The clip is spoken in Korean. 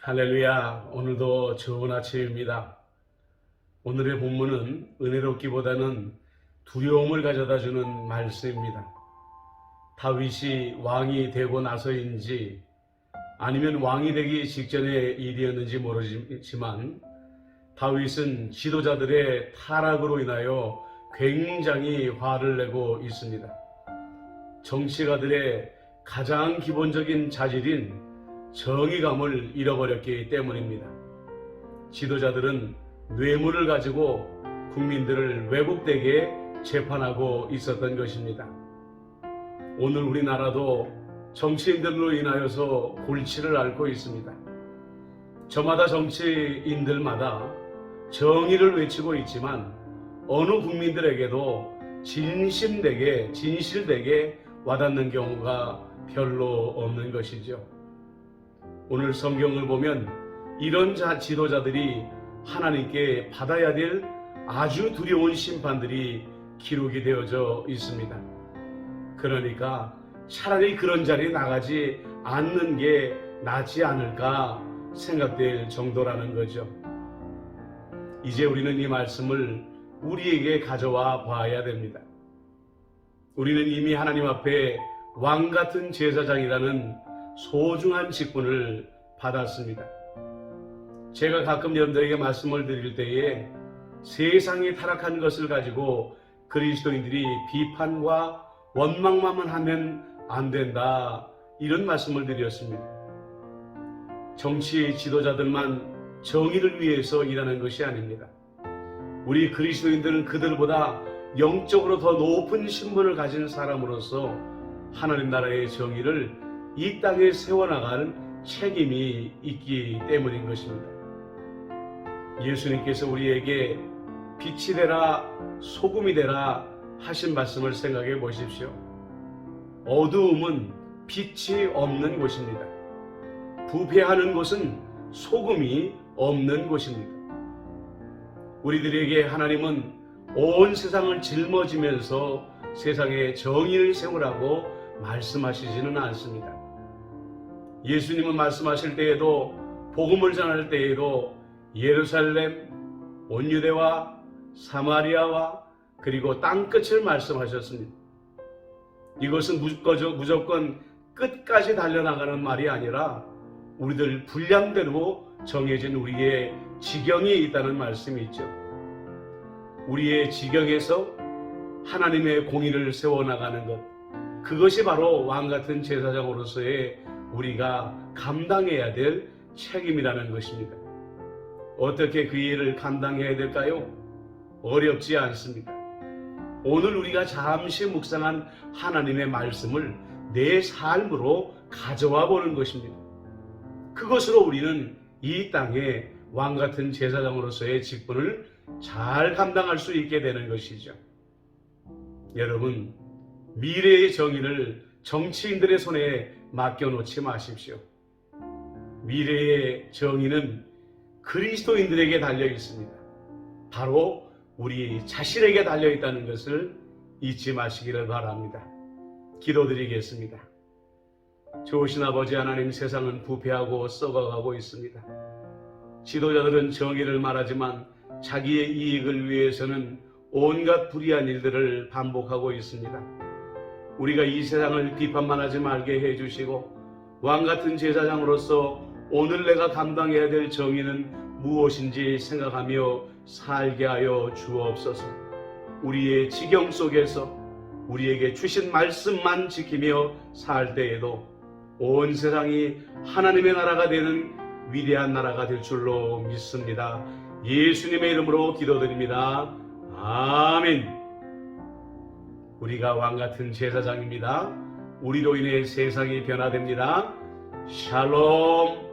할렐루야. 오늘도 좋은 아침입니다. 오늘의 본문은 은혜롭기보다는 두려움을 가져다주는 말씀입니다. 다윗이 왕이 되고 나서인지 아니면 왕이 되기 직전의 일이었는지 모르지만 다윗은 지도자들의 타락으로 인하여 굉장히 화를 내고 있습니다. 정치가들의 가장 기본적인 자질인 정의감을 잃어버렸기 때문입니다. 지도자들은 뇌물을 가지고 국민들을 왜곡되게 재판하고 있었던 것입니다. 오늘 우리나라도 정치인들로 인하여서 골치를 앓고 있습니다. 저마다 정치인들마다 정의를 외치고 있지만 어느 국민들에게도 진실되게 와닿는 경우가 별로 없는 것이죠. 오늘 성경을 보면 이런 지도자들이 하나님께 받아야 될 아주 두려운 심판들이 기록이 되어져 있습니다. 그러니까 차라리 그런 자리에 나가지 않는 게 낫지 않을까 생각될 정도라는 거죠. 이제 우리는 이 말씀을 우리에게 가져와 봐야 됩니다. 우리는 이미 하나님 앞에 왕 같은 제사장이라는 소중한 직분을 받았습니다. 제가 가끔 여러분들에게 말씀을 드릴 때에 세상이 타락한 것을 가지고 그리스도인들이 비판과 원망만 하면 안 된다, 이런 말씀을 드렸습니다. 정치 지도자들만 정의를 위해서 일하는 것이 아닙니다. 우리 그리스도인들은 그들보다 영적으로 더 높은 신분을 가진 사람으로서 하나님 나라의 정의를 이 땅에 세워나갈 책임이 있기 때문인 것입니다. 예수님께서 우리에게 빛이 되라 소금이 되라 하신 말씀을 생각해 보십시오. 어두움은 빛이 없는 곳입니다. 부패하는 곳은 소금이 없는 곳입니다. 우리들에게 하나님은 온 세상을 짊어지면서 세상에 정의를 세우라고 말씀하시지는 않습니다. 예수님은 말씀하실 때에도, 복음을 전할 때에도 예루살렘, 온 유대와 사마리아와 그리고 땅끝을 말씀하셨습니다. 이것은 무조건 끝까지 달려나가는 말이 아니라 우리들 분량대로 정해진 우리의 지경이 있다는 말씀이 있죠. 우리의 지경에서 하나님의 공의를 세워나가는 것, 그것이 바로 왕같은 제사장으로서의 우리가 감당해야 될 책임이라는 것입니다. 어떻게 그 일을 감당해야 될까요? 어렵지 않습니다. 오늘 우리가 잠시 묵상한 하나님의 말씀을 내 삶으로 가져와 보는 것입니다. 그것으로 우리는 이 땅에 왕같은 제사장으로서의 직분을 잘 감당할 수 있게 되는 것이죠. 여러분, 미래의 정의를 정치인들의 손에 맡겨놓지 마십시오. 미래의 정의는 그리스도인들에게 달려 있습니다. 바로 우리 자신에게 달려 있다는 것을 잊지 마시기를 바랍니다. 기도드리겠습니다. 좋으신 아버지 하나님, 세상은 부패하고 썩어가고 있습니다. 지도자들은 정의를 말하지만 자기의 이익을 위해서는 온갖 불의한 일들을 반복하고 있습니다. 우리가 이 세상을 비판만 하지 말게 해주시고 왕같은 제사장으로서 오늘 내가 감당해야 될 정의는 무엇인지 생각하며 살게 하여 주옵소서. 우리의 지경 속에서 우리에게 주신 말씀만 지키며 살 때에도 온 세상이 하나님의 나라가 되는 위대한 나라가 될 줄로 믿습니다. 예수님의 이름으로 기도드립니다. 아멘. 우리가 왕같은 제사장입니다. 우리로 인해 세상이 변화됩니다. 샬롬.